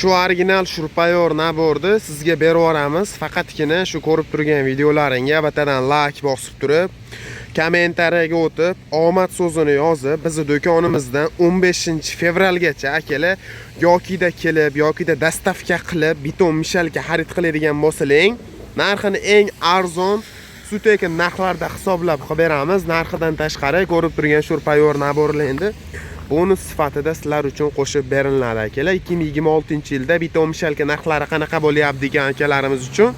Shu original shurpayor naborni sizga berib yuboramiz. Faqatgina shu ko'rib turgan videolaringga batadan like bosib turib, kommentariyaga o'tib, omad so'zini yozib, bizni do'konimizdan 15-fevralgacha akalar yokida kelib, yokida dastavka qilib, beton mishalka xarid qiladigan bo'lsalaring, narxini eng arzon suteka narxlarda hisoblab qilib beramiz. Narxidan tashqari ko'rib turgan shurpayor naborlarni bonus sifatida sizlar uchun qo'shib beriladi akalar. 2026-yilda beton mishalka narxlari qanaqa bo'lyapti degan akalarimiz uchun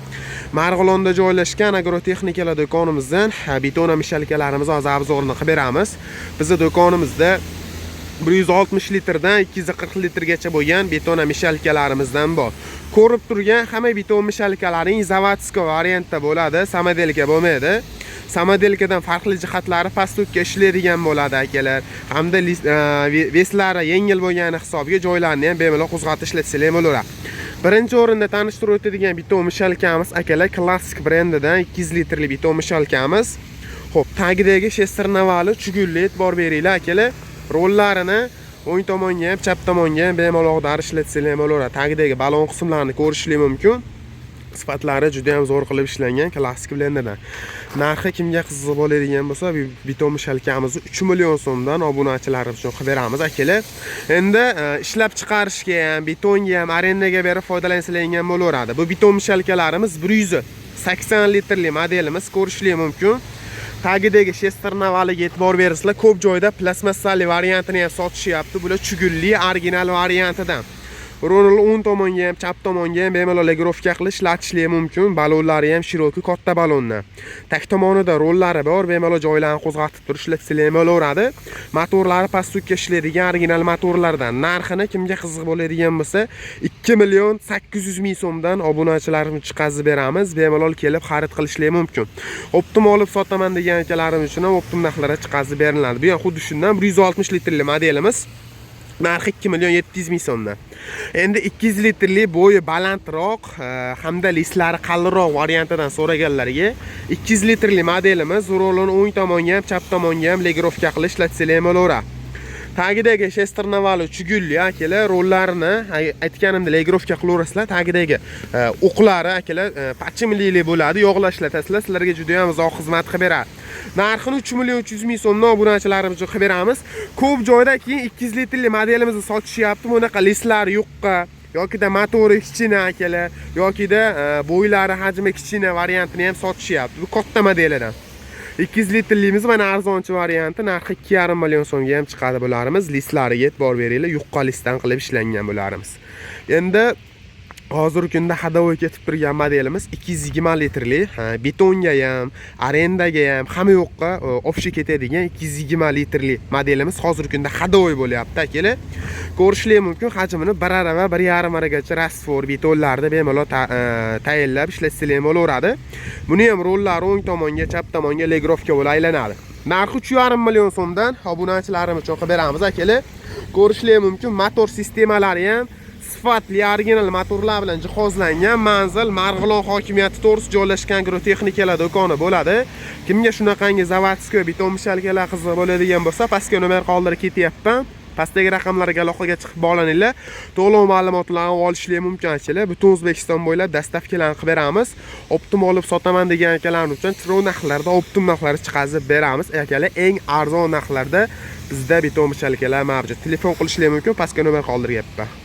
Marg'ilonda joylashgan agrotexnikalar do'konimizdan beton mishalkalarimizni hozir obzorini qilib beramiz. Bizning do'konimizda 160 litrdan 240 litrgacha bo'lgan beton mishalkalarimizdan bor. Ko'rib turgan hamma beton mishalkalaring zavodskiy variantda bo'ladi, samodelka bo'lmaydi. Samodelkadan farqli jihatlari pastlikka ishlaydigan bo'ladi akalar. Hamda veslari yengil bo'lgani hisobiga joylarni ham bemalol qo'zg'atib ishlatsanglar bo'laveradi. Birinchi o'rinda tanishtirib o'tadigan beton mishalkamiz akalar klassik brendidan 200 litrli beton mishalkamiz. Xo'p, tagidagi shester navali chugulli e'tibor beringlar akalar. Rollarini o'ng tomonga ham, chap tomonga ham bemalol ishlatsanglar bo'laveradi. Tagidagi balon qismlarini ko'rishlik mumkin. Sifatlari juda ham zo'r qilib ishlangan klassik blenderdan. Narxi kimga qiziq bo'ladigan bo'lsa, beton mishalkamizni 3 million so'mdan obunachilarimiz uchun qilib beramiz akalar. Endi ishlab chiqarishga ham, betonga ham arendaga berib foydalansanglar bo'laveradi. Bu beton mishalkalarimiz 180 litrli modelimiz, ko'rishlik mumkin. Tagidagi shester navaliga e'tibor bersizlar, ko'p joyda plastmassali variantini ham sotishyapti. Bular chugulli original variantidan. Rulni o'ng tomonga ham, chap tomonga ham bemalol legirovka qilish, ishlatishlik mumkin. Balonlari ham shiroki katta balonlar. Tag tomonida rollari bor, bemalol joylarni qo'zg'atib turish ishlatsanglar bo'laveradi. Motorlari pastlikka ishlaydigan original motorlardan. Narxini kimga qiziq bo'ladigan bo'lsa, 2.800.000 so'mdan obunachilarimiz chiqazib beramiz. Bemalol kelib xarid qilishlik mumkin. Optim olib sotaman degan akalarimiz uchun ham optim narxlarda chiqazib beriladi. Bu ham xuddi shundan 160 litrli modelimiz. Narxi 2.700.000 so'mdan. Endi 200 litrli bo'yi balandroq hamda lislari qalinroq variantidan so'raganlarga 200 litrli modelimiz rulini o'ng tomonga ham, chap tomonga ham legirovka qilish ishlatsanglar bo'laveradi. Tagidagi shester navali chugulli akalar, rollarini aytganimda legirovka qilaverasizlar. Tagidagi o'qlari akalar pachimlili bo'ladi, yog'lashlasizlar, sizlarga juda ham uzoq xizmat qilib beradi. Narxini 3.300.000 so'mdan obunachilarimiz uchun qilib beramiz. Ko'p joyda keyin 200 litrli modelimizni sotishyapti. Bunaqa lislari yo'qqa yokida motori kichkina akalar, yokida bo'ylari hajmi kichkina variantini ham sotishyapti. Bu katta modelidan. 200 litrlimiz mana arzonchi varianti, narxi 2.5 million so'mga ham chiqadi bularimiz. Lislariga e'tibor beringlar, yuqqa listdan qilib ishlangan bularimiz. Endi hozirgi kunda hadovoy ketib turgan modelimiz 220 litrli, betonga ham, arendaga ham, hamma yoqqa opshi ketadigan 220 litrli modelimiz hozirgi kunda hadovoy bo'lyapti akalar. Ko'rishlik mumkin, hajmini 1,5 va 1,5 maragacha rasfor betonlarda bemalol tayinlab ishlatsanglar bo'laveradi. Buni ham rollari o'ng tomonga, chap tomonga legirovka bo'lib aylanadi. Narxi 3.5 million so'mdan obunachilarimiz uchun qilib beramiz akalar. Ko'rishlik mumkin, motor sistemalari ham sifatli original motorlar bilan jihozlangan. Manzil Marg'ilon hokimiyati to'g'risida joylashgan agrotexnikalar do'koni bo'ladi. Kimga shunaqangi zavodskiy beton mishalkalar qiziq bo'ladigan bo'lsa, pastga nomer qoldirib ketyapman. Pastdagi raqamlarga aloqaga chiqib bog'laninglar. To'liq ma'lumotlarni olishlik mumkin akalar. Butun O'zbekiston bo'ylab dastavkalarni qilib beramiz. Optim olib sotaman degan akalarning uchun chiroq narxlarda optim narxlari chiqazib beramiz. Akalar eng arzon narxlarda bizda beton mishalkalar mavjud. Telefon qilishlik mumkin, pastga nomer qoldiryapman.